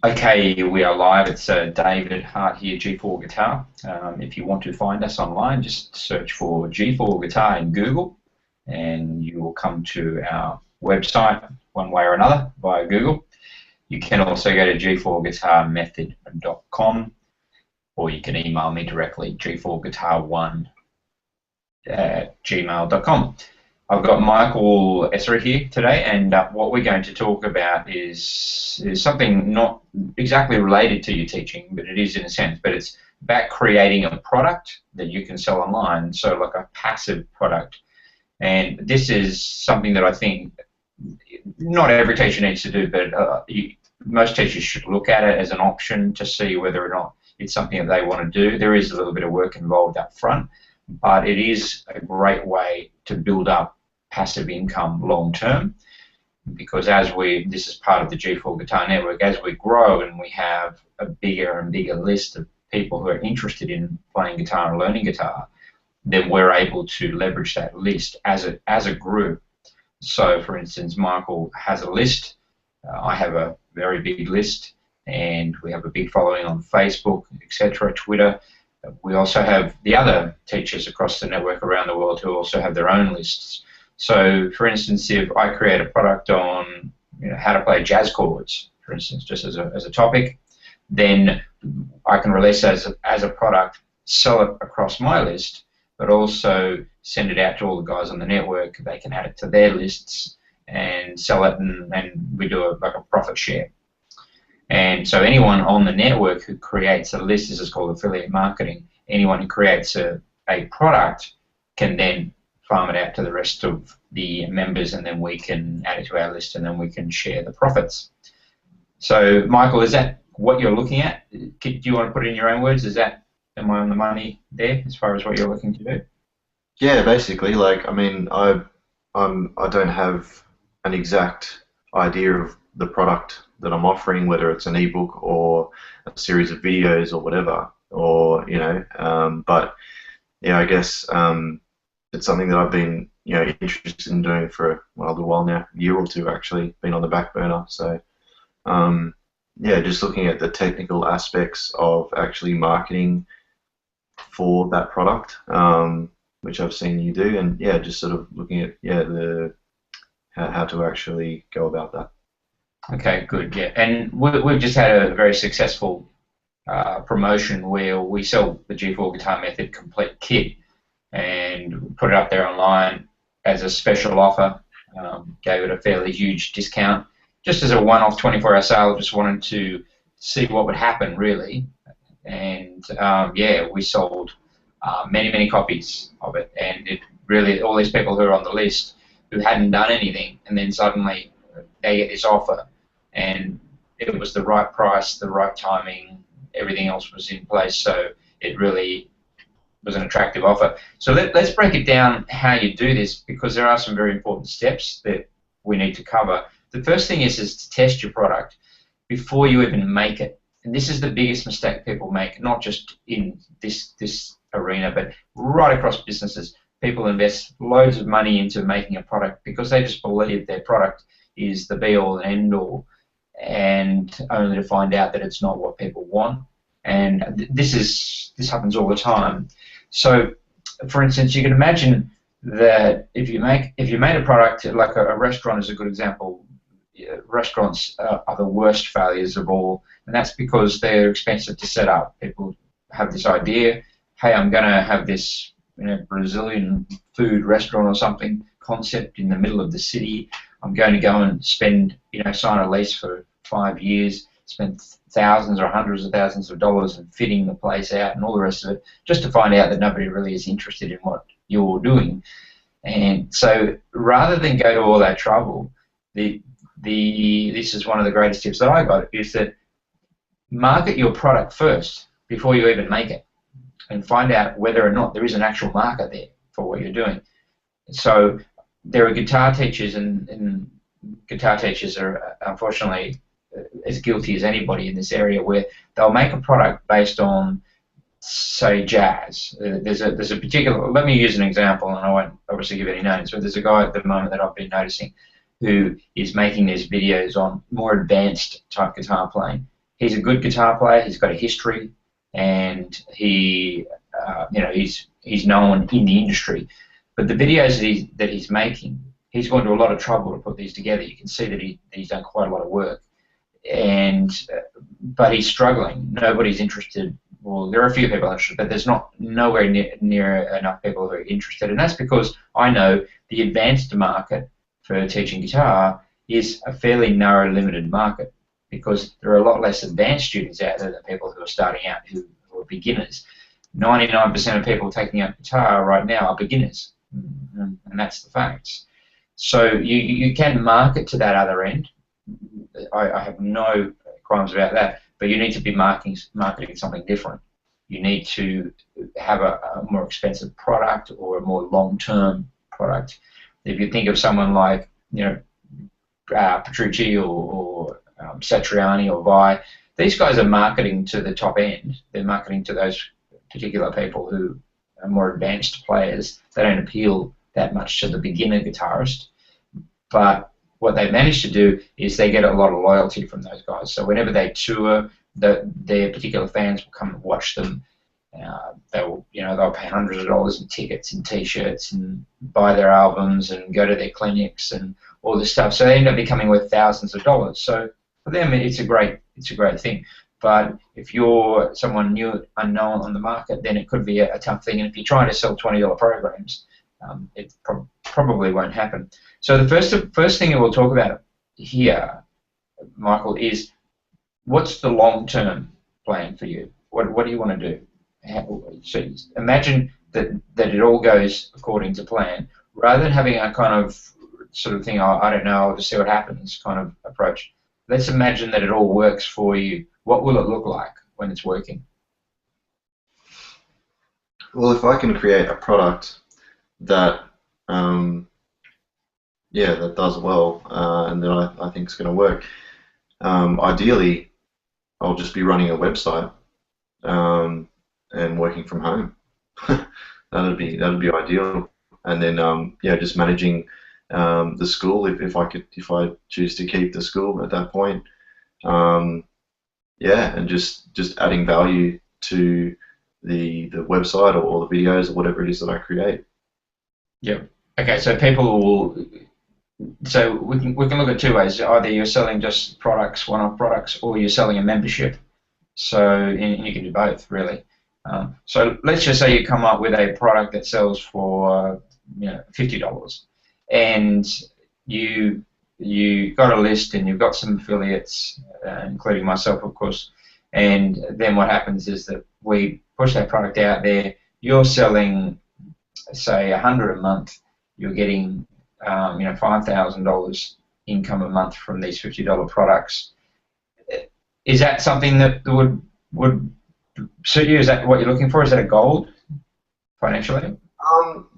Okay, we are live. It's David Hart here, G4 Guitar. If you want to find us online, just search for G4 Guitar in Google and you will come to our website one way or another via Google. You can also go to g4guitarmethod.com or you can email me directly, g4guitar1@gmail.com. I've got Michael Esser here today, and what we're going to talk about is something not exactly related to your teaching, but it is in a sense, but it's about creating a product that you can sell online, so like a passive product. And this is something that I think not every teacher needs to do, but most teachers should look at it as an option to see whether or not it's something that they want to do. There is a little bit of work involved up front, but it is a great way to build up passive income long term, because this is part of the G4 Guitar Network, as we grow and we have a bigger and bigger list of people who are interested in playing guitar and learning guitar, then we're able to leverage that list as a group. So for instance, Michael has a list, I have a very big list, and we have a big following on Facebook, etc., Twitter. We also have the other teachers across the network around the world who also have their own lists. So, for instance, if I create a product on how to play jazz chords, for instance, just as a topic, then I can release it as a product, sell it across my list, but also send it out to all the guys on the network. They can add it to their lists and sell it, and we do like a profit share. And so anyone on the network who creates a list, this is called affiliate marketing, anyone who creates a product can then farm it out to the rest of the members, and then we can add it to our list, and then we can share the profits. So Michael, is that what you're looking at? Do you want to put it in your own words? Am I on the money there as far as what you're looking to do? Yeah, basically, like, I mean, I don't have an exact idea of the product that I'm offering, whether it's an ebook or a series of videos or whatever, or but yeah, I guess it's something that I've been interested in doing for a little while now, a year or two actually, been on the back burner. So yeah, just looking at the technical aspects of actually marketing for that product, which I've seen you do, and yeah, just sort of looking at how to actually go about that. Okay, good. Yeah, and we've just had a very successful promotion where we sell the G4 Guitar Method complete kit and put it up there online as a special offer. Gave it a fairly huge discount, just as a one-off 24-hour sale. Just wanted to see what would happen, really. And yeah, we sold many copies of it, and it really, all these people who are on the list who hadn't done anything, and then suddenly they get this offer, and it was the right price, the right timing, everything else was in place, so it really was an attractive offer. So let's break it down how you do this, because there are some very important steps that we need to cover. The first thing is to test your product before you even make it. And this is the biggest mistake people make, not just in this arena, but right across businesses. People invest loads of money into making a product because they just believe their product is the be-all and end-all, and only to find out that it's not what people want. And this happens all the time. So, for instance, you can imagine that if you made a product, like a restaurant is a good example. Restaurants are the worst failures of all, and that's because they're expensive to set up. People have this idea, hey, I'm going to have this Brazilian food restaurant or something concept in the middle of the city. I'm going to go and spend, sign a lease for 5 years, spend thousands or hundreds of thousands of dollars in fitting the place out and all the rest of it, just to find out that nobody really is interested in what you're doing. And so rather than go to all that trouble, this is one of the greatest tips that I got, is that market your product first before you even make it, and find out whether or not there is an actual market there for what you're doing. So there are guitar teachers, and guitar teachers are unfortunately as guilty as anybody in this area, where they'll make a product based on, say, jazz. There's a particular, let me use an example, and I won't obviously give any names, but there's a guy at the moment that I've been noticing who is making these videos on more advanced type guitar playing, he's a good guitar player. He's got a history, and he's known in the industry. But the videos that he's making, he's gone to a lot of trouble to put these together. You can see that he's done quite a lot of work, but he's struggling. Nobody's interested. Well, there are a few people interested, but there's nowhere near enough people who are interested, and that's because I know the advanced market for teaching guitar is a fairly narrow, limited market, because there are a lot less advanced students out there than people who are starting out who are beginners. 99% of people taking up guitar right now are beginners, and that's the facts. So you can market to that other end. I have no qualms about that, but you need to be marketing something different. You need to have a more expensive product or a more long-term product. If you think of someone like Petrucci or Satriani or Vi, these guys are marketing to the top end. They're marketing to those particular people who are more advanced players. They don't appeal that much to the beginner guitarist, but what they manage to do is they get a lot of loyalty from those guys. So whenever they tour, their particular fans will come and watch them. They'll pay hundreds of dollars in tickets and T-shirts and buy their albums and go to their clinics and all this stuff. So they end up becoming worth thousands of dollars. So for them, it's a great thing. But if you're someone new, unknown on the market, then it could be a tough thing. And if you're trying to sell $20 programs, it probably won't happen. So the first thing that we'll talk about here, Michael, is what's the long-term plan for you? What do you want to do? So imagine that it all goes according to plan, rather than having a kind of sort of thing, I don't know, I'll just see what happens kind of approach. Let's imagine that it all works for you. What will it look like when it's working? Well, if I can create a product that that does well, and that I think is going to work, ideally I'll just be running a website and working from home. that'd be ideal. And then just managing the school if I choose to keep the school at that point. And just adding value to the website or the videos or whatever it is that I create. Yeah. Okay. So people will. So we can look at two ways. Either you're selling just products, one-off products, or you're selling a membership. So and you can do both, really. So let's just say you come up with a product that sells for $50, and you got a list and you've got some affiliates, including myself, of course. And then what happens is that we push that product out there. You're selling, say, $100 a month. You're getting $5,000 income a month from these $50 products. Is that something that would suit you? Is that what you're looking for? Is that a goal financially?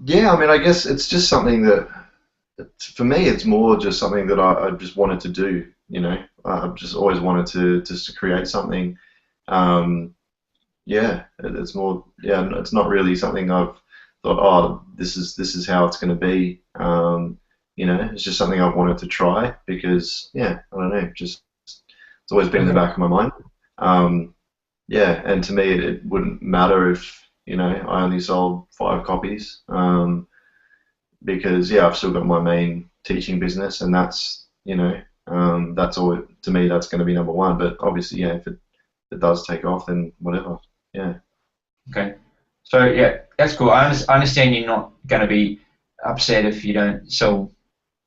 Yeah, I mean, I guess it's just something that, for me, it's more just something that I just wanted to do. I've just always wanted to create something. It's more. Yeah, it's not really something I've thought, oh, this is how it's going to be. It's just something I've wanted to try because, I don't know, just it's always been in the back of my mind. And to me, it wouldn't matter if I only sold 5 copies, because I've still got my main teaching business, and that's that's all. To me, that's going to be number one. But obviously, if it does take off, then whatever. Yeah. Okay. So that's cool. I understand you're not going to be upset if you don't sell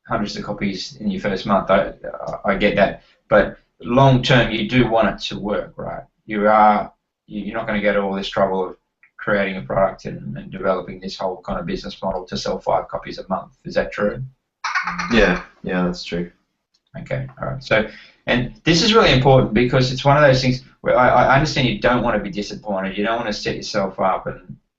hundreds of copies in your first month. I get that, but long term, you do want it to work, right? You're not going to go to all this trouble of creating a product and developing this whole kind of business model to sell 5 copies a month. Is that true? Yeah, that's true. Okay, all right. So, and this is really important because it's one of those things where I understand you don't want to be disappointed. You don't want to set yourself up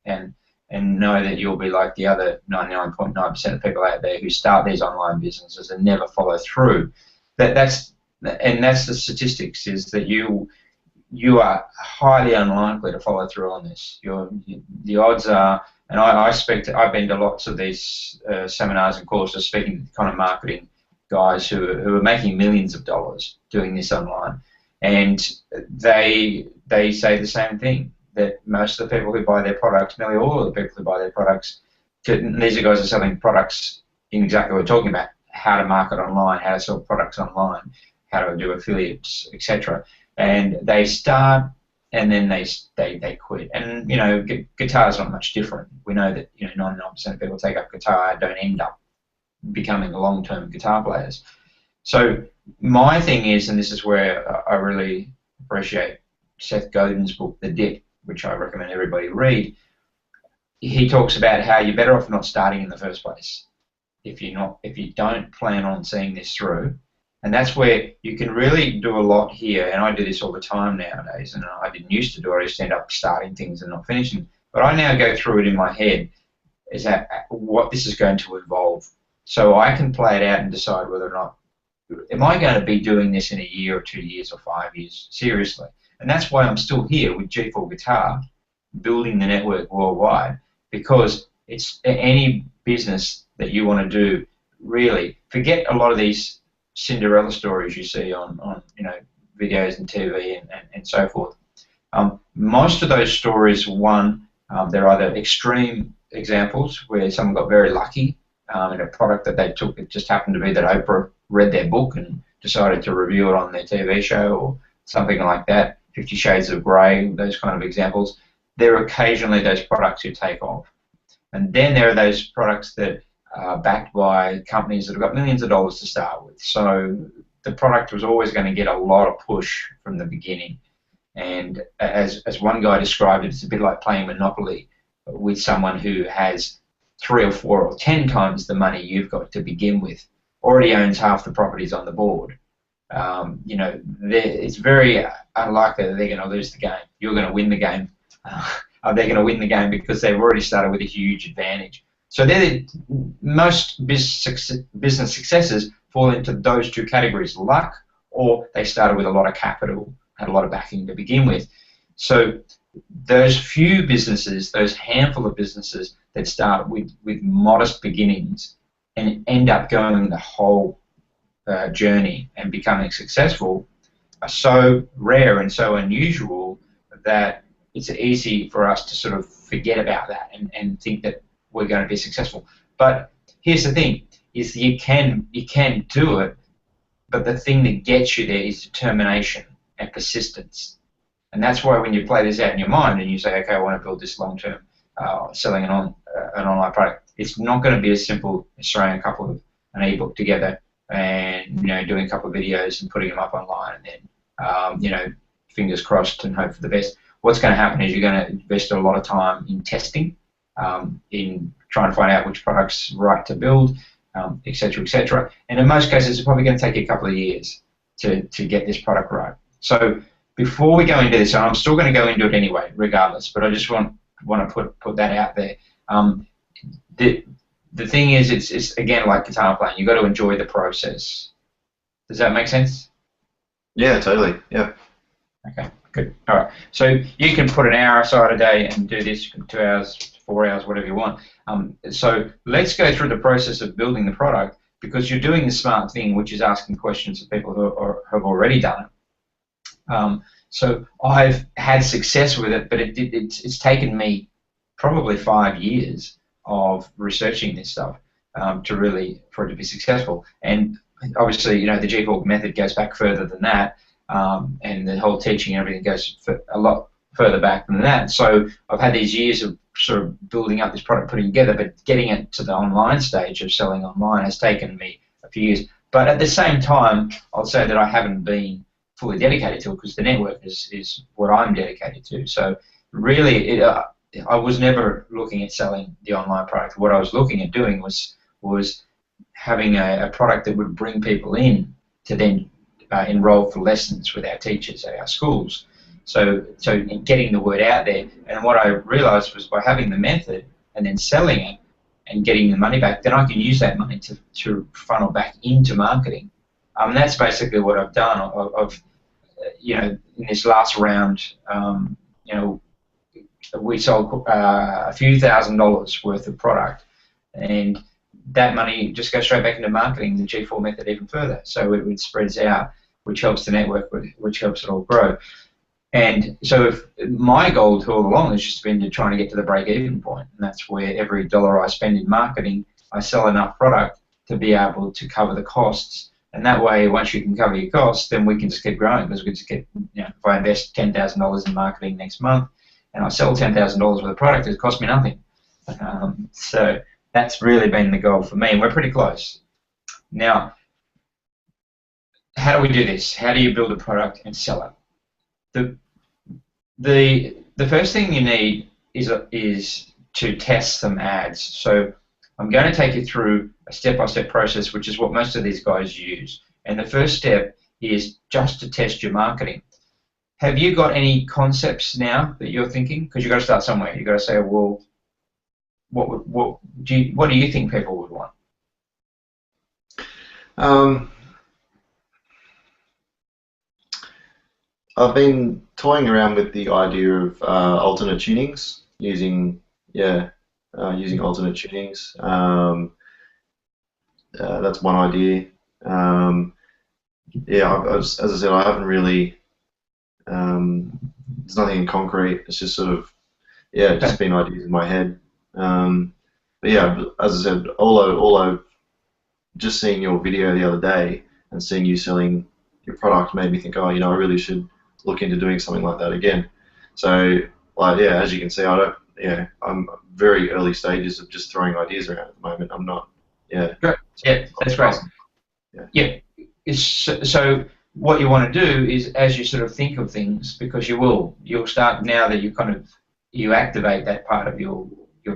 and know that you'll be like the other 99.9% of people out there who start these online businesses and never follow through. That's the statistics, is that you are highly unlikely to follow through on this. The odds are, and I expect, I've been to lots of these seminars and courses speaking to kind of marketing guys who are making millions of dollars doing this online, and they say the same thing, that most of the people who buy their products, nearly all of the people who buy their products, these guys are selling products in exactly what we're talking about: how to market online, how to sell products online, how to do affiliates, etc. And they start, and then they quit. And you know, guitar's not much different. We know that 99% of people take up guitar don't end up becoming long-term guitar players. So my thing is, and this is where I really appreciate Seth Godin's book, The Dip, which I recommend everybody read. He talks about how you're better off not starting in the first place if you don't plan on seeing this through. And that's where you can really do a lot here. And I do this all the time nowadays, and I didn't used to do it. I used to end up starting things and not finishing. But I now go through it in my head, is that what this is going to involve. So I can play it out and decide whether or not, am I going to be doing this in a year or 2 years or 5 years, seriously? And that's why I'm still here with G4 Guitar, building the network worldwide, because it's any business that you want to do, really, forget a lot of these Cinderella stories you see on videos and TV and so forth. Most of those stories, they're either extreme examples where someone got very lucky in a product that they took. It just happened to be that Oprah read their book and decided to review it on their TV show or something like that. 50 Shades of Grey, those kind of examples. There are occasionally those products who take off. And then there are those products that are backed by companies that have got millions of dollars to start with. So the product was always going to get a lot of push from the beginning. And as one guy described it, it's a bit like playing Monopoly with someone who has 3 or 4 or 10 times the money you've got to begin with, already owns half the properties on the board. It's very unlikely that they're going to lose the game. You're going to win the game. They're going to win the game because they've already started with a huge advantage. So most business successes fall into those two categories: luck, or they started with a lot of capital, had a lot of backing to begin with. So those few businesses, those handful of businesses that start with modest beginnings and end up going the whole journey and becoming successful are so rare and so unusual that it's easy for us to sort of forget about that and think that we're going to be successful. But here's the thing, is you can do it, but the thing that gets you there is determination and persistence. And that's why when you play this out in your mind and you say, okay, I want to build this long-term selling an online product, it's not going to be as simple as throwing an ebook together and doing a couple of videos and putting them up online and then fingers crossed and hope for the best. What's going to happen is you're going to invest a lot of time in testing, in trying to find out which product's right to build, etc., etc. And in most cases, it's probably going to take you a couple of years to get this product right. So before we go into this, and I'm still going to go into it anyway, regardless, but I just want to put that out there. The thing is, it's again like guitar playing. You've got to enjoy the process. Does that make sense? Yeah, totally. Yeah. Okay, good. All right. So you can put an hour aside a day and do this. 2 hours, 4 hours, whatever you want. So let's go through the process of building the product, because you're doing the smart thing, which is asking questions of people who have already done it. So I've had success with it, but it's taken me probably 5 years of researching this stuff for it to be successful. And obviously, the G4 method goes back further than that, and the whole teaching and everything goes a lot further back than that. So I've had these years of sort of building up this product, putting it together, but getting it to the online stage of selling online has taken me a few years. But at the same time, I'll say that I haven't been fully dedicated to it, because the network is what I'm dedicated to. So really, I was never looking at selling the online product. What I was looking at doing was having a product that would bring people in to then enroll for lessons with our teachers at our schools. So getting the word out there. And what I realized was, by having the method and then selling it and getting the money back, then I can use that money to funnel back into marketing. That's basically what I've done. In this last round, we sold a few $1,000s worth of product, and that money just goes straight back into marketing the G4 method even further. So it spreads out. which helps the network, which helps it all grow. And so if my goal all along has just been to trying to get to the break-even point, and that's where every dollar I spend in marketing, I sell enough product to be able to cover the costs. And that way, once you can cover your costs, then we can just keep growing, because we just get, if I invest $10,000 in marketing next month and I sell $10,000 worth of product, it costs me nothing. So that's really been the goal for me, and we're pretty close. Now, how do we do this? How do you build a product and sell it? The first thing you need is to test some ads. So I'm going to take you through a step-by-step process, which is what most of these guys use. And the first step is just to test your marketing. Have you got any concepts now that you're thinking? Because you've got to start somewhere. You've got to say, well, what do you think people would want? I've been toying around with the idea of alternate tunings, using alternate tunings. That's one idea. As I said, I haven't really. There's nothing in concrete. It's just sort of, just been ideas in my head. But yeah, as I said, although just seeing your video the other day and seeing you selling your product made me think, I really should look into doing something like that again. So, as you can see, I'm very early stages of just throwing ideas around at the moment. I'm not, Great. Yeah, that's great. Yeah. So what you want to do is, as you sort of think of things, because you'll start, now that you activate that part of your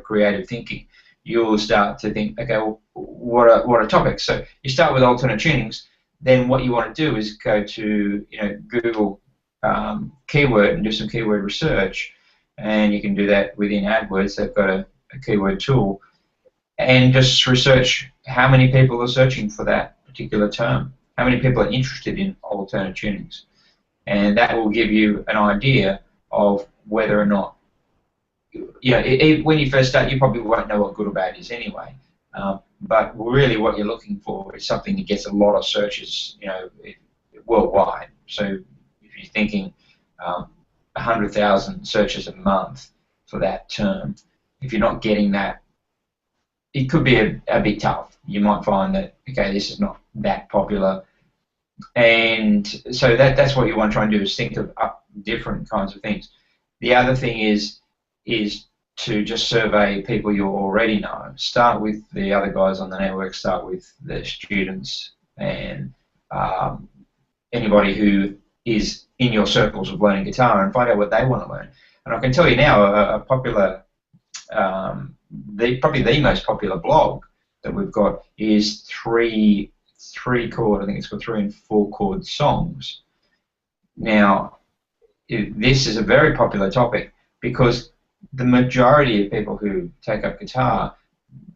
creative thinking, you'll start to think, okay, well, what are topics? So you start with alternate tunings. Then what you want to do is go to Google keyword and do some keyword research, and you can do that within AdWords. They've got a keyword tool, and just research how many people are searching for that particular term, how many people are interested in alternate tunings, and that will give you an idea of whether or not, when you first start, you probably won't know what good or bad is anyway. But really, what you're looking for is something that gets a lot of searches, worldwide. So if you're thinking 100,000 searches a month for that term, if you're not getting that, it could be a bit tough. You might find that, okay, this is not that popular, and so that's what you want to try and do, is think of different kinds of things. The other thing is to just survey people you already know. Start with the other guys on the network, start with the students and anybody who is in your circles of learning guitar, and find out what they want to learn. And I can tell you now, a popular, probably the most popular blog that we've got is three chord, I think it's got 3 and 4 chord songs. Now, this is a very popular topic because the majority of people who take up guitar,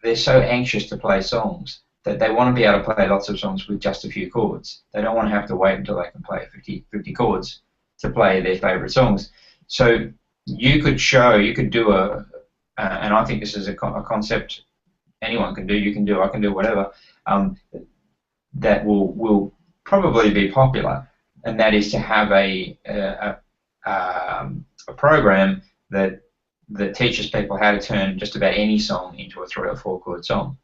they're so anxious to play songs that they want to be able to play lots of songs with just a few chords. They don't want to have to wait until they can play 50 chords to play their favorite songs. So you could do and I think this is a concept anyone can do, you can do, I can do, whatever, that will probably be popular, and that is to have a program that teaches people how to turn just about any song into a 3 or 4 chord song,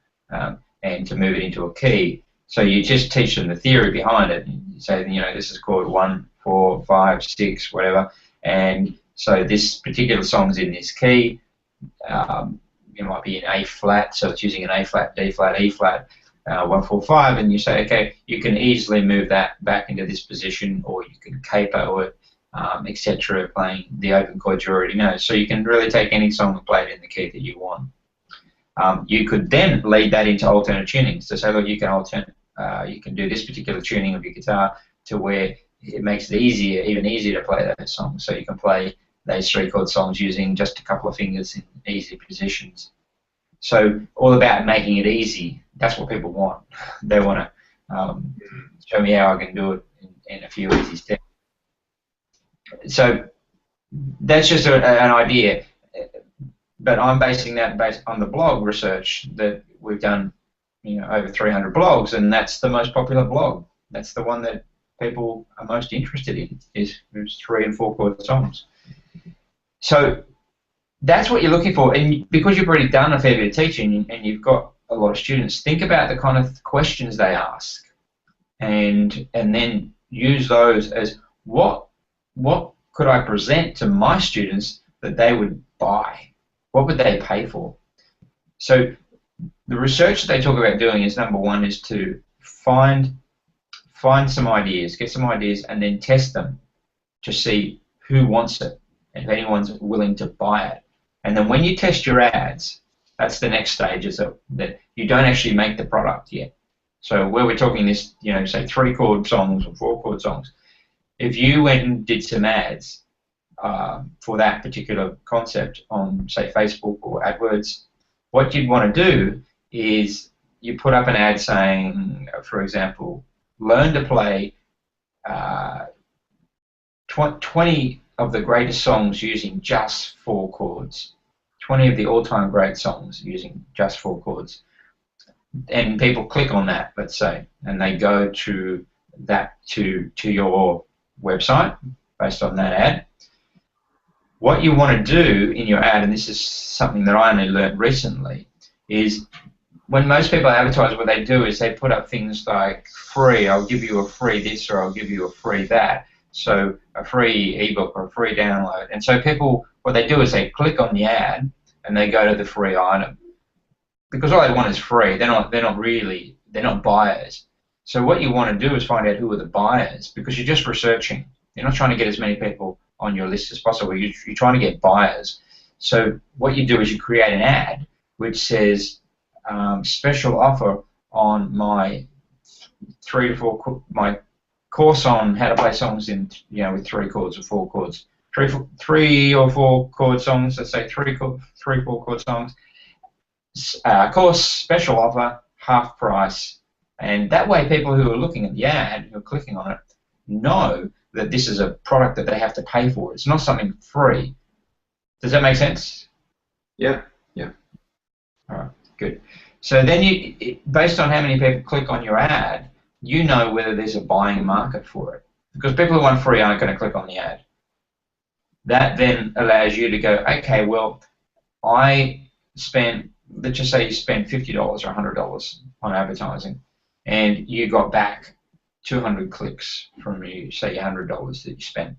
and to move it into a key. So you just teach them the theory behind it. You say, this is chord 1, 4, 5, 6, whatever, and so this particular song's in this key. It might be in A flat, so it's using an A flat, D flat, E flat, 1, 4, 5, and you say, okay, you can easily move that back into this position, or you can capo it, etc., playing the open chords you already know. So you can really take any song and play it in the key that you want. You could then lead that into alternate tunings to say, look, you can do this particular tuning of your guitar to where it makes it even easier to play those songs. So you can play those 3 chord songs using just a couple of fingers in easy positions. So all about making it easy. That's what people want. They want to show me how I can do it in a few easy steps. So that's just an idea, but I'm basing that based on the blog research that we've done, over 300 blogs, and that's the most popular blog. That's the one that people are most interested in is 3 and 4 chord songs. So that's what you're looking for, and because you've already done a fair bit of teaching and you've got a lot of students, think about the kind of questions they ask, and then use those as what could I present to my students that they would buy? What would they pay for? So the research that they talk about doing is, number one, is to find some ideas, get some ideas, and then test them to see who wants it and if anyone's willing to buy it. And then when you test your ads, that's the next stage, is that you don't actually make the product yet. So where we're talking this, say 3 chord songs or 4 chord songs, if you went and did some ads for that particular concept on, say, Facebook or AdWords, what you'd want to do is you put up an ad saying, for example, learn to play 20 of the greatest songs using just 4 chords. 20 of the all-time great songs using just 4 chords. And people click on that, let's say, and they go to your website based on that ad. What you want to do in your ad, and this is something that I only learned recently, is when most people advertise, what they do is they put up things like free, I'll give you a free this, or I'll give you a free that. So a free ebook or a free download. And so people, what they do is they click on the ad and they go to the free item, because all they want is free. They're not buyers. So what you want to do is find out who are the buyers, because you're just researching. You're not trying to get as many people on your list as possible. You're trying to get buyers. So what you do is you create an ad which says special offer on my 3 to 4 my course on how to play songs in with 3 chords or 4 chords, 3 or 4 chord songs. Let's say 3 4 chord songs. Course special offer, half price, and that way people who are looking at the ad, who are clicking on it, know that this is a product that they have to pay for. It's not something free. Does that make sense? Yeah. All right, good. So then based on how many people click on your ad, you know whether there's a buying market for it. Because people who want free aren't going to click on the ad. That then allows you to go, okay, well, let's just say you spent $50 or $100 on advertising, and you got back 200 clicks from say your $100 that you spent.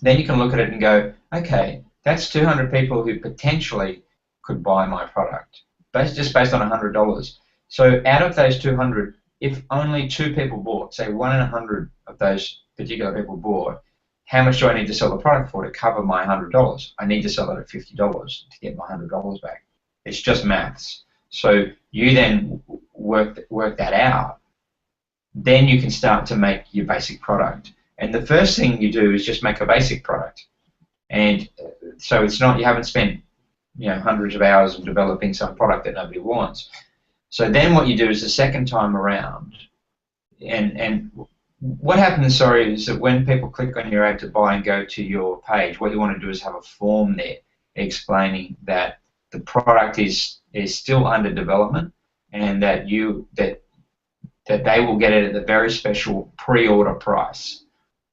Then you can look at it and go, okay, that's 200 people who potentially could buy my product, just based on $100. So out of those 200, if only 2 people bought, say 1 in 100 of those particular people bought, how much do I need to sell the product for to cover my $100? I need to sell it at $50 to get my $100 back. It's just maths. So you then work that out. Then you can start to make your basic product. And the first thing you do is just make a basic product. And so it's not, you haven't spent hundreds of hours of developing some product that nobody wants. So then what you do is the second time around, and what happens, is that when people click on your ad to buy and go to your page, what you want to do is have a form there explaining that the product is still under development, and that that they will get it at the very special pre-order price.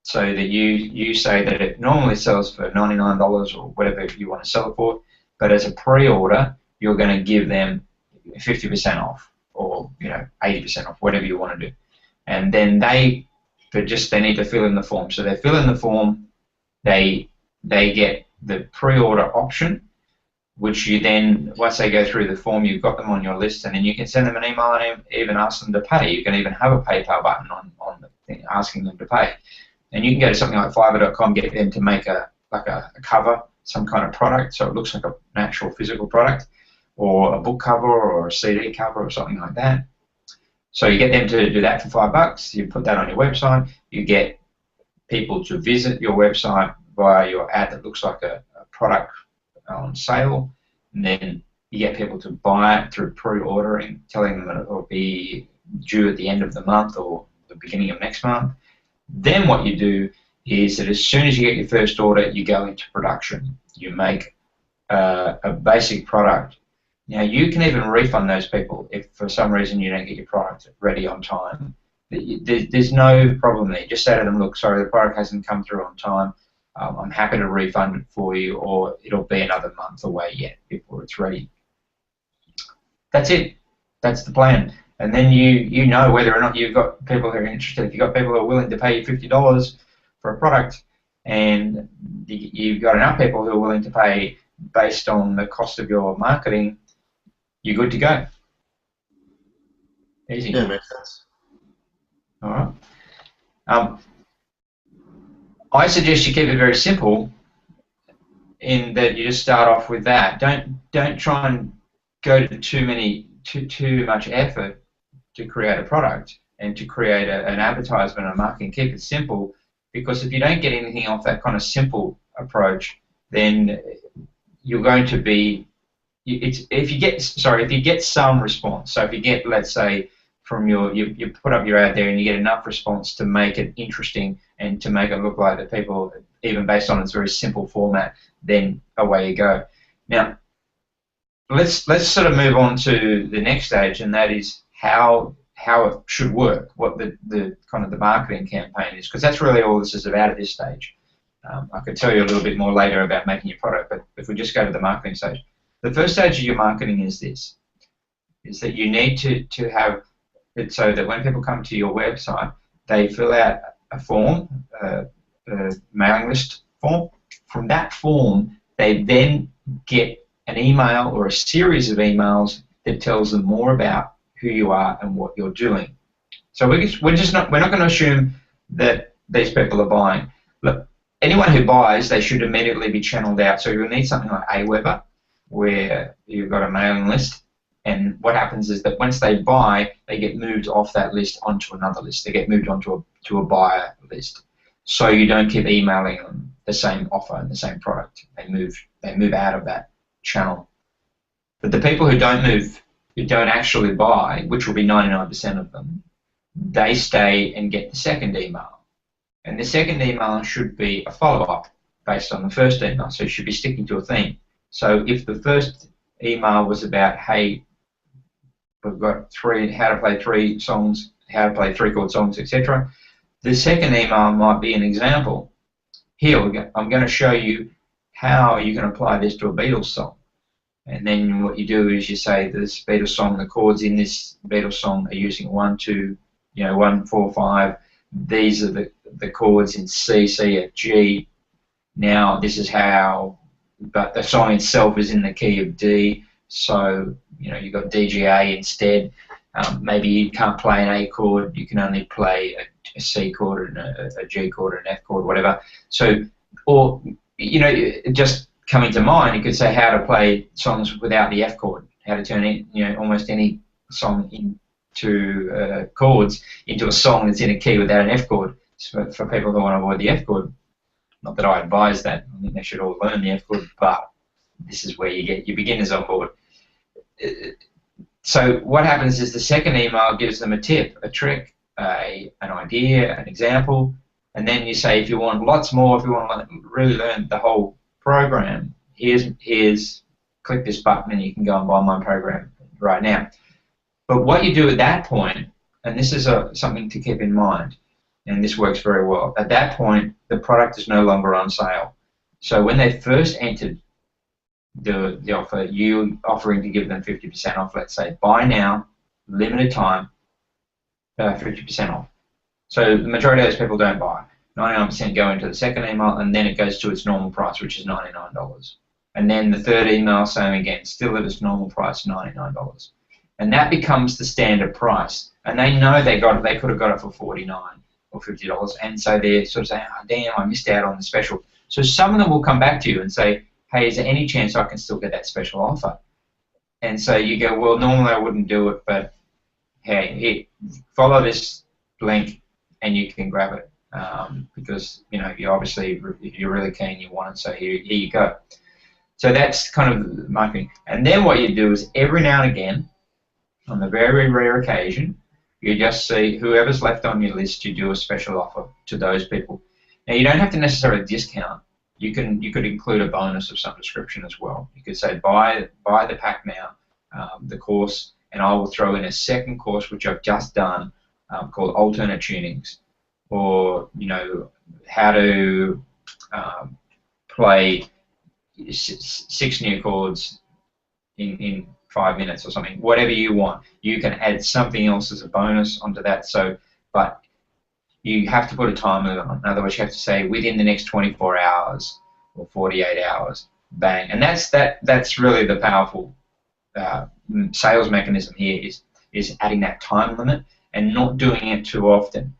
So that you say that it normally sells for $99 or whatever you want to sell it for, but as a pre-order, you're going to give them 50% off, or 80% off, whatever you want to do. And then they need to fill in the form. So they fill in the form, they get the pre-order option, which you then, once they go through the form, you've got them on your list, and then you can send them an email and even ask them to pay. You can even have a PayPal button on the thing asking them to pay. And you can go to something like Fiverr.com, get them to make a cover, some kind of product, so it looks like an actual physical product, or a book cover or a CD cover or something like that. So you get them to do that for $5. You put that on your website. You get people to visit your website via your ad that looks like a product on sale, and then you get people to buy it through pre-ordering, telling them that it will be due at the end of the month or the beginning of next month. Then what you do is that as soon as you get your first order, you go into production. You make a basic product. Now, you can even refund those people if for some reason you don't get your product ready on time. There's no problem there. Just say to them, look, sorry, the product hasn't come through on time. I'm happy to refund it for you, or it'll be another month away yet before it's ready. That's it. That's the plan. And then you know whether or not you've got people who are interested. If you've got people who are willing to pay you $50 for a product, and you've got enough people who are willing to pay based on the cost of your marketing, you're good to go. Easy. Yeah, makes sense. All right. I suggest you keep it very simple, in that you just start off with that. Don't try and go to too much effort to create a product and to create an advertisement or marketing. Keep it simple, because if you don't get anything off that kind of simple approach, then you're going to be, if you get some response. So if you get, let's say, from you put up your ad there and you get enough response to make it interesting and to make it look like that people, even based on its very simple format, then away you go. Now, let's sort of move on to the next stage, and that is how it should work, what the kind of the marketing campaign is, because that's really all this is about at this stage. I could tell you a little bit more later about making your product, but if we just go to the marketing stage, the first stage of your marketing is this: is that you need to have it so that when people come to your website, they fill out a form, a mailing list form. From that form, they then get an email or a series of emails that tells them more about who you are and what you're doing. So we're not going to assume that these people are buying. Look, anyone who buys, they should immediately be channeled out. So you'll need something like Aweber, where you've got a mailing list, and what happens is that once they buy, they get moved off that list onto another list. They get moved onto a buyer list. So you don't keep emailing them the same offer and the same product. They move out of that channel. But the people who don't move, who don't actually buy, which will be 99% of them, they stay and get the second email. And the second email should be a follow-up based on the first email, so you should be sticking to a theme. So if the first email was about, hey, we've got how to play 3 songs, how to play 3-chord songs, etc., the second email might be an example. Here, I'm going to show you how you can apply this to a Beatles song. And then what you do is you say this Beatles song, the chords in this Beatles song are using 1, 2, 1, 4, 5. These are the chords in C, F, G. Now this is how, but the song itself is in the key of D. So you've got DGA instead. Maybe you can't play an A chord. You can only play a C chord and a G chord and an F chord, whatever. So, or just coming to mind, you could say how to play songs without the F chord, how to turn almost any song into chords into a song that's in a key without an F chord. So for people who want to avoid the F chord, not that I advise that. I think they should all learn the F chord, but this is where you get your beginners on board. So what happens is the second email gives them a tip, a trick, an idea, an example, and then you say if you want lots more, if you want to really learn the whole program, here's click this button and you can go and buy my program right now. But what you do at that point, and this is something to keep in mind, and this works very well, at that point the product is no longer on sale. So when they first entered the offer, you offering to give them 50% off, let's say, buy now, limited time, 50% off. So the majority of those people don't buy. 99% go into the second email, and then it goes to its normal price, which is $99. And then the third email, same again, still at its normal price, $99. And that becomes the standard price. And they know they could have got it for $49 or $50, and so they're sort of saying, oh, damn, I missed out on the special. So some of them will come back to you and say, hey, is there any chance I can still get that special offer? And so you go, well, normally I wouldn't do it, but hey, here, follow this link and you can grab it. Because you obviously, if you're really keen, you want it, so here you go. So that's kind of marketing. And then what you do is every now and again, on the very rare occasion, you just see whoever's left on your list, you do a special offer to those people. Now you don't have to necessarily discount. You could include a bonus of some description as well. You could say buy the pack now, the course, and I will throw in a second course which I've just done, called alternate tunings, or how to play six new chords in 5 minutes or something. Whatever you want, you can add something else as a bonus onto that. So, but you have to put a timer on. In other words, you have to say within the next 24 hours or 48 hours, bang. And that's really the powerful sales mechanism here, is adding that time limit and not doing it too often,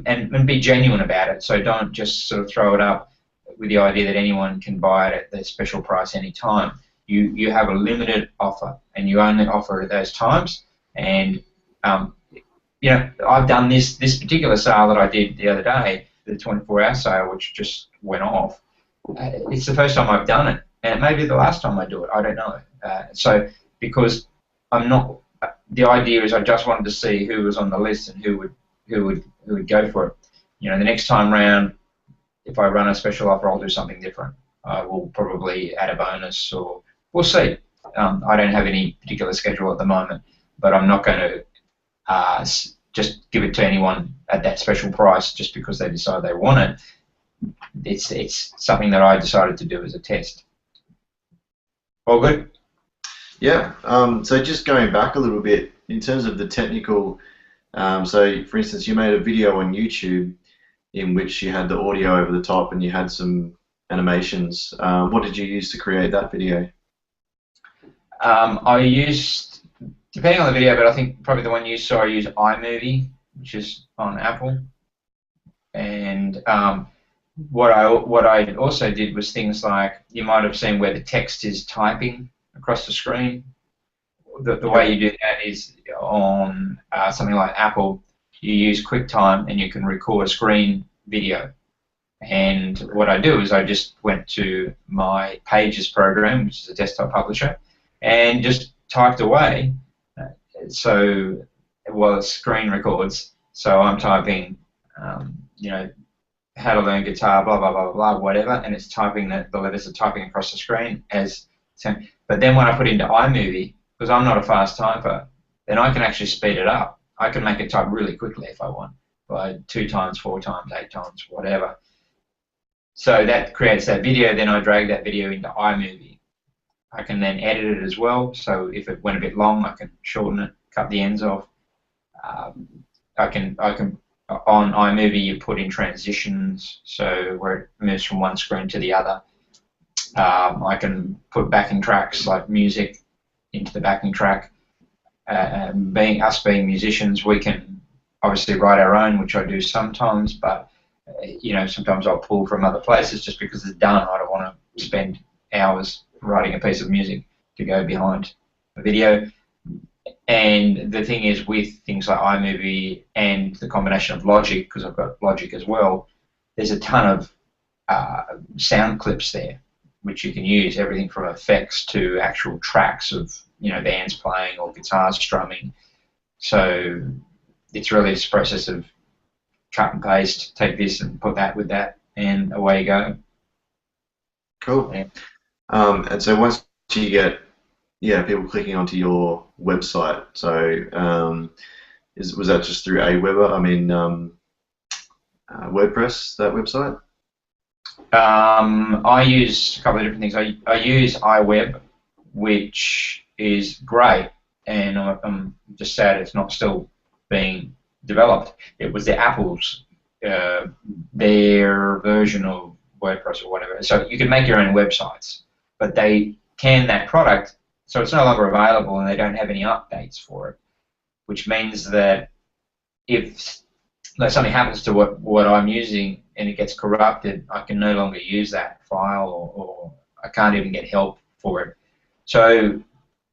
and be genuine about it. So don't just sort of throw it up with the idea that anyone can buy it at the special price any time. You have a limited offer, and you only offer it at those times. And I've done this particular sale that I did the other day, the 24-hour sale, which just went off. It's the first time I've done it, and it may be the last time I do it. I don't know. So because I'm not, the idea is I just wanted to see who was on the list and who would go for it. The next time round, if I run a special offer, I'll do something different. I will probably add a bonus, or we'll see. I don't have any particular schedule at the moment, but I'm not going to just give it to anyone at that special price just because they decide they want it. It's something that I decided to do as a test. All good? Yeah. So just going back a little bit in terms of the technical. So for instance, you made a video on YouTube in which you had the audio over the top and you had some animations. What did you use to create that video? I used, depending on the video, but I think probably the one you saw, I used iMovie, which is on Apple. And what I also did was things like, you might have seen where the text is typing across the screen. The way you do that is on something like Apple, you use QuickTime and you can record a screen video. And what I do is I just went to my Pages program, which is a desktop publisher, and just typed away. So while the screen records, so I'm typing, how to learn guitar, blah blah blah blah, whatever, and it's typing the letters are typing across the screen but then when I put it into iMovie, because I'm not a fast typer, then I can actually speed it up. I can make it type really quickly if I want, by 2 times, 4 times, 8 times, whatever. So that creates that video. Then I drag that video into iMovie. I can then edit it as well. So if it went a bit long, I can shorten it, cut the ends off. I can on iMovie you put in transitions, so where it moves from one screen to the other. I can put backing tracks like music into the backing track. Being musicians, we can obviously write our own, which I do sometimes, but sometimes I'll pull from other places just because it's done. I don't want to spend hours writing a piece of music to go behind a video. And the thing is, with things like iMovie and the combination of Logic, because I've got Logic as well, there's a ton of sound clips there which you can use, everything from effects to actual tracks of bands playing or guitars strumming. So it's really this process of cut and paste, take this and put that with that, and away you go. Cool. Yeah. And so once you get people clicking onto your website, so was that just through Aweber? I mean, WordPress, that website? I use a couple of different things. I use iWeb, which is great, and I'm just sad it's not still being developed. It was the Apple's their version of WordPress or whatever. So you can make your own websites, but they can that product, so it's no longer available, and they don't have any updates for it, which means that if something happens to what I'm using and it gets corrupted, I can no longer use that file, or I can't even get help for it. So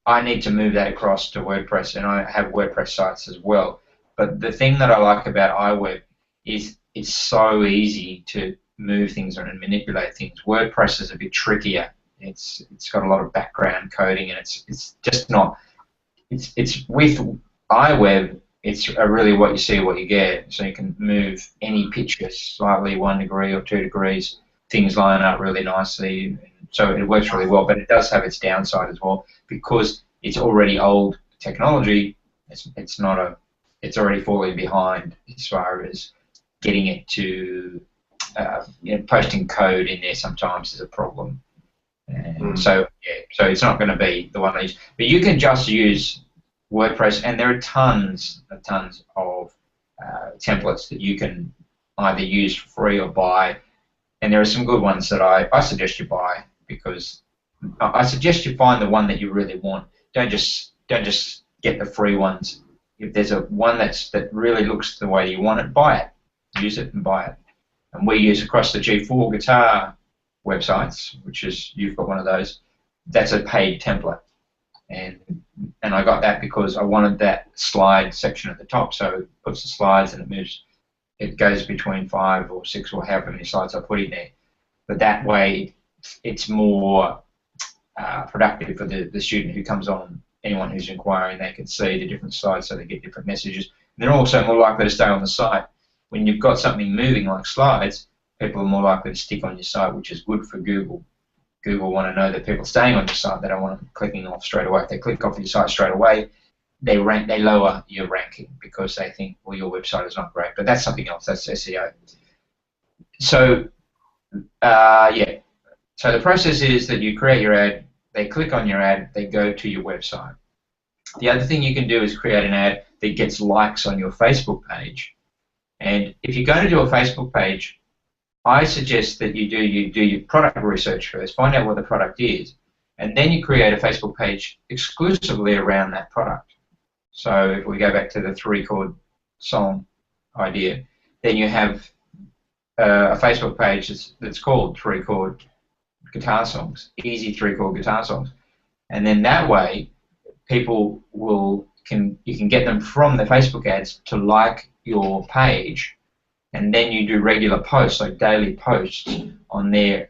I need to move that across to WordPress, and I have WordPress sites as well. But the thing that I like about iWeb is it's so easy to move things and manipulate things. WordPress is a bit trickier. It's got a lot of background coding, and it's just not. It's with iWeb. It's really what you see, what you get. So you can move any picture slightly 1 degree or 2 degrees. Things line up really nicely. So it works really well, but it does have its downside as well, because it's already old technology. It's not it's already falling behind as far as getting it to, posting code in there sometimes is a problem. And so it's not going to be the one I use. But you can just use WordPress, and there are tons of templates that you can either use for free or buy. And there are some good ones that I suggest you buy, because I suggest you find the one that you really want. Don't just get the free ones. If there's one that really looks the way you want it, buy it. Use it and buy it. And we use across the G4 guitar websites, which is, you've got one of those, that's a paid template. And I got that because I wanted that slide section at the top, so it puts the slides and it goes between 5 or 6 or however many slides I put in there. But that way it's more productive for the student who comes on. Anyone who's inquiring, they can see the different slides, so they get different messages. And they're also more likely to stay on the site. When you've got something moving like slides, people are more likely to stick on your site, which is good for Google. Google want to know that people are staying on your site. They don't want them clicking off straight away. If they click off your site straight away, they lower your ranking because they think, well, your website is not great. But that's something else. That's SEO. So, yeah. So the process is that you create your ad, they click on your ad, they go to your website. The other thing you can do is create an ad that gets likes on your Facebook page. And if you're going to do a Facebook page, I suggest that you do your product research first, find out what the product is, and then you create a Facebook page exclusively around that product. So if we go back to the 3-chord song idea, then you have a Facebook page that's called 3-chord guitar songs, easy 3-chord guitar songs, and then that way people you can get them from the Facebook ads to like your page. And then you do regular posts, like daily posts on there,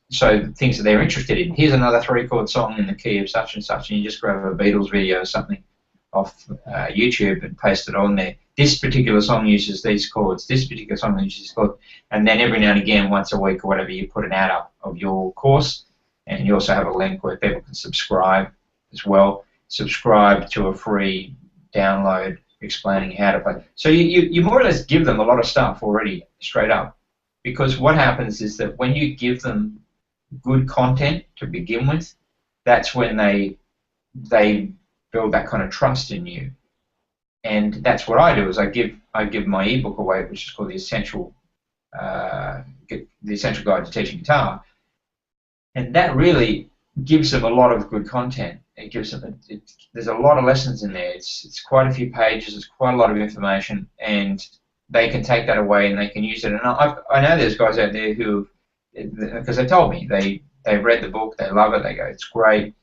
so things that they're interested in. Here's another 3-chord song in the key of such and such, and you just grab a Beatles video or something off YouTube and paste it on there. This particular song uses these chords, this particular song uses these chords, and then every now and again, once a week or whatever, you put an ad up of your course, and you also have a link where people can subscribe as well. Subscribe to a free download explaining how to play. So you more or less give them a lot of stuff already straight up, because what happens is that when you give them good content to begin with, that's when they build that kind of trust in you. And that's what I do, is I give my ebook away, which is called the Essential Guide to Teaching Guitar, and that really gives them a lot of good content. It gives them there's a lot of lessons in there. It's quite a few pages. It's quite a lot of information, and they can take that away and they can use it. And I know there's guys out there who, because they told me they've read the book, they love it, they go, it's great,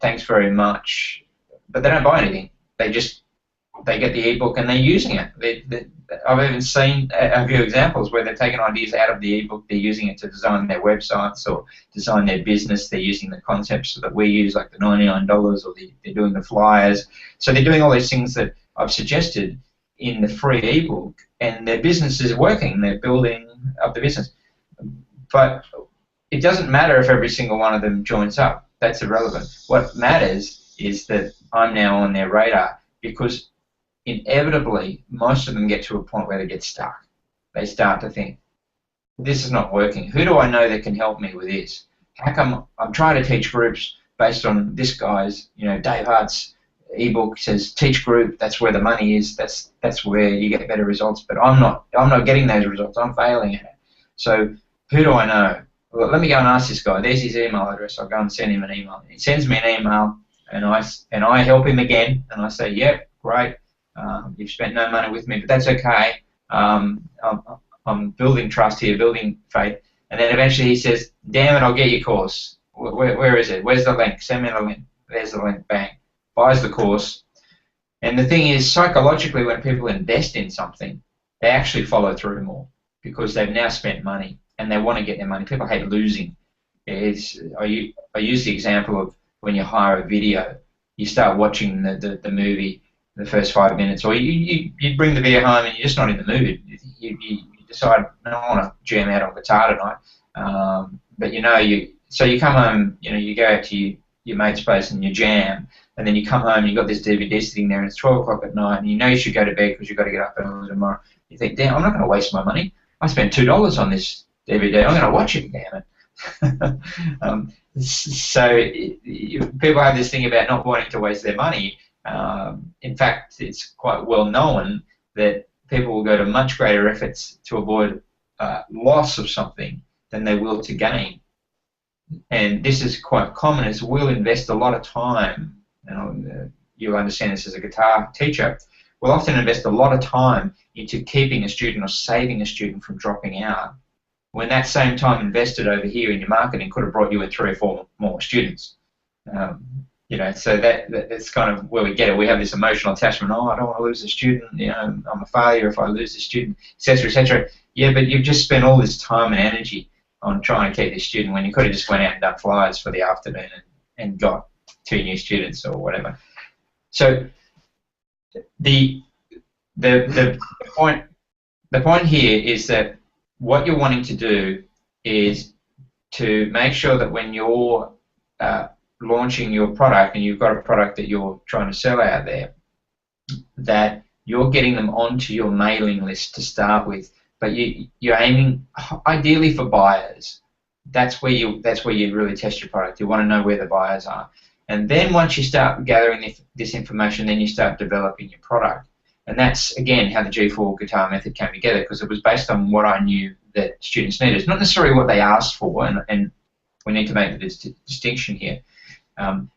thanks very much, but they don't buy anything. They get the ebook and they're using it. I've even seen a few examples where they've taken ideas out of the ebook, they're using it to design their websites or design their business. They're using the concepts that we use, like the $99, or they're doing the flyers. So they're doing all these things that I've suggested in the free ebook, and their business is working. They're building up the business. But it doesn't matter if every single one of them joins up. That's irrelevant. What matters is that I'm now on their radar, because inevitably, most of them get to a point where they get stuck. They start to think, this is not working. Who do I know that can help me with this? How come I'm trying to teach groups based on this guy's, Dave Hart's ebook says teach group, that's where the money is, that's where you get better results, but I'm not getting those results. I'm failing at it. So who do I know? Well, let me go and ask this guy. There's his email address. I'll go and send him an email. He sends me an email, and I help him again, and I say, yep, great. You've spent no money with me, but that's okay. I'm building trust here, building faith. And then eventually he says, damn it, I'll get your course. Where is it? Where's the link? Send me the link. There's the link. Bang. Buys the course. And the thing is, psychologically, when people invest in something, they actually follow through more, because they've now spent money and they want to get their money. People hate losing. I use the example of when you hire a video. You start watching the movie the first 5 minutes, or you bring the video home and you're just not in the mood. You decide, no, I want to jam out on guitar tonight. But so you come home, you go out to your mate's place and your jam, and then you come home and you've got this DVD sitting there and it's 12 o'clock at night and you know you should go to bed because you've got to get up early tomorrow. You think, damn, I'm not going to waste my money. I spent $2 on this DVD. I'm going to watch it, damn it. People have this thing about not wanting to waste their money. In fact, it's quite well known that people will go to much greater efforts to avoid loss of something than they will to gain. And this is quite common, as we'll invest a lot of time, and you'll understand this as a guitar teacher, we'll often invest a lot of time into keeping a student or saving a student from dropping out, when that same time invested over here in your marketing could have brought you in 3 or 4 more students. You know, so that's kind of where we get it. We have this emotional attachment. Oh, I don't want to lose a student. You know, I'm a failure if I lose a student, etc., etc. Yeah, but you've just spent all this time and energy on trying to keep this student when you could have just went out and done flyers for the afternoon and got 2 new students or whatever. So the point here is that what you're wanting to do is to make sure that when you're launching your product and you've got a product that you're trying to sell out there, that you're getting them onto your mailing list to start with, but you're aiming ideally for buyers. That's where you really test your product. You want to know where the buyers are, and then once you start gathering this information, then you start developing your product. And that's again how the G4 guitar method came together, because it was based on what I knew that students needed. It's not necessarily what they asked for, and we need to make the distinction here.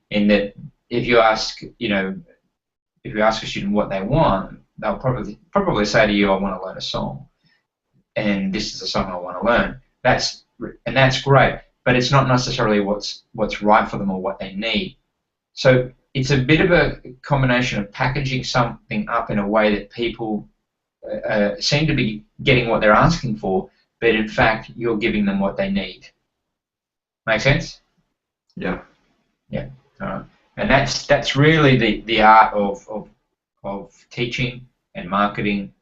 In that, if you ask a student what they want, they'll probably say to you, "I want to learn a song, and this is the song I want to learn." That's great, but it's not necessarily what's right for them or what they need. So it's a bit of a combination of packaging something up in a way that people seem to be getting what they're asking for, but in fact you're giving them what they need. Make sense? Yeah. Yeah. And that's really the art of teaching and marketing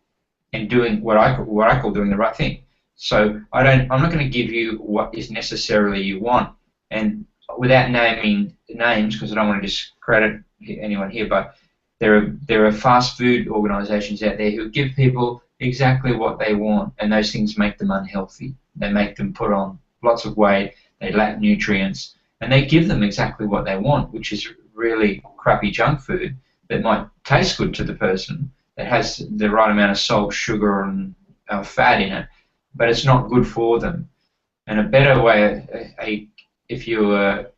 and doing what I call doing the right thing. So I'm not going to give you what is necessarily you want, and without naming names, because I don't want to discredit anyone here, but there are fast food organisations out there who give people exactly what they want, and those things make them unhealthy. They make them put on lots of weight, they lack nutrients, and they give them exactly what they want, which is really crappy junk food that might taste good to the person, that has the right amount of salt, sugar, and fat in it, but it's not good for them. And a better way, if you're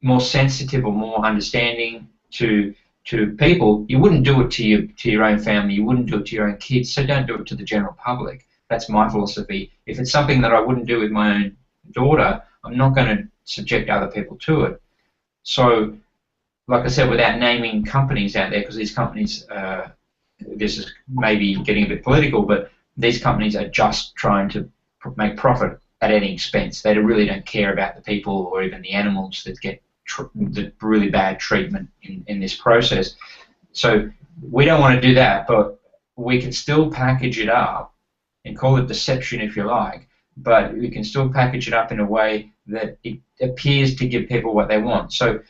more sensitive or more understanding to people, you wouldn't do it to your own family, you wouldn't do it to your own kids, so don't do it to the general public. That's my philosophy. If it's something that I wouldn't do with my own daughter, I'm not going to subject other people to it. So, like I said, without naming companies out there, because these companies, this is maybe getting a bit political, but these companies are just trying to make profit at any expense. They really don't care about the people or even the animals that get the really bad treatment in this process. So we don't want to do that, but we can still package it up and call it deception if you like, but we can still package it up in a way that it appears to give people what they want. So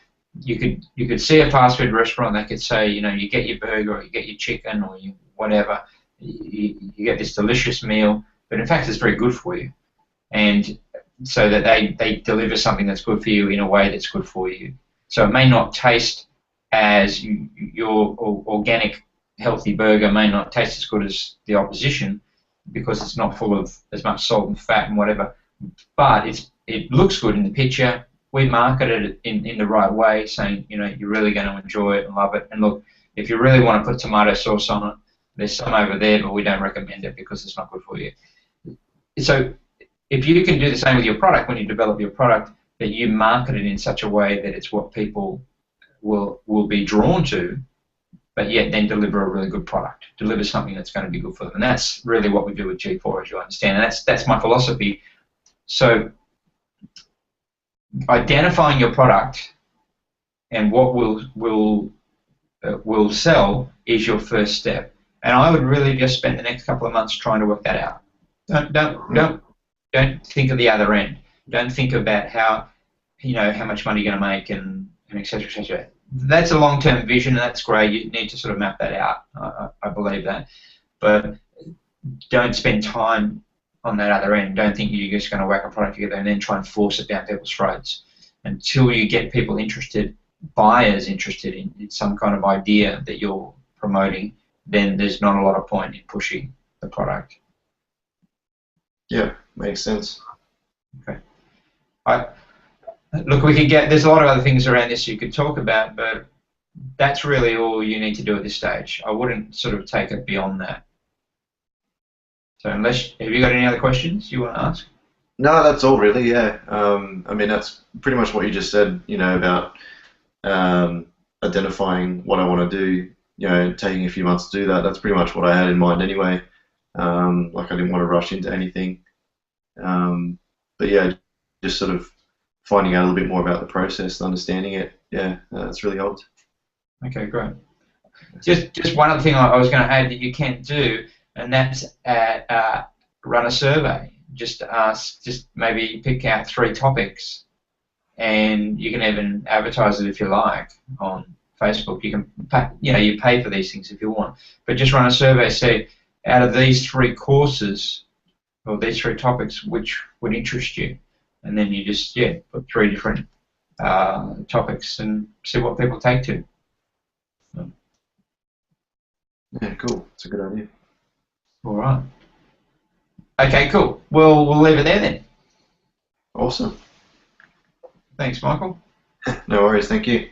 you could see a fast food restaurant, they could say, you know, you get your burger or you get your chicken or you whatever, you get this delicious meal, but in fact it's very good for you. And so that they deliver something that's good for you in a way that's good for you. So it may not taste as your organic healthy burger may not taste as good as the opposition because it's not full of as much salt and fat and whatever, but it looks good in the picture. We marketed it in the right way, saying, you know, you're really going to enjoy it and love it. And look, if you really want to put tomato sauce on it, there's some over there, but we don't recommend it because it's not good for you. So if you can do the same with your product, when you develop your product, that you market it in such a way that it's what people will be drawn to, but yet then deliver a really good product, deliver something that's going to be good for them. And that's really what we do with G4, as you understand. And that's my philosophy. So identifying your product and what will sell is your first step. And I would really just spend the next couple of months trying to work that out. Don't think of the other end. Don't think about how much money you're going to make and and et cetera, et cetera. That's a long-term vision, and that's great. You need to sort of map that out. I believe that. But don't spend time on that other end. Don't think you're just going to whack a product together and then try and force it down people's throats. Until you get people interested, buyers interested in some kind of idea that you're promoting, then there's not a lot of point in pushing the product. Yeah, makes sense. Okay. Look, we could there's a lot of other things around this you could talk about, but that's really all you need to do at this stage. I wouldn't sort of take it beyond that. So have you got any other questions you want to ask? No, that's all really, yeah. I mean, that's pretty much what you just said, about identifying what I want to do, taking a few months to do that. That's pretty much what I had in mind anyway. Like I didn't want to rush into anything. But yeah, just sort of finding out a little bit more about the process and understanding it. Yeah, that's really helped. Okay, great. Just one other thing I was going to add that you can do, and that's run a survey. Just maybe pick out 3 topics, and you can even advertise it if you like on Facebook. You can you pay for these things if you want, but just run a survey. Say, out of these 3 courses or these 3 topics, which would interest you, and then you just put 3 different topics and see what people take to. Yeah, cool. It's a good idea. All right. Okay, cool. Well, we'll leave it there then. Awesome. Thanks, Michael. No worries. Thank you.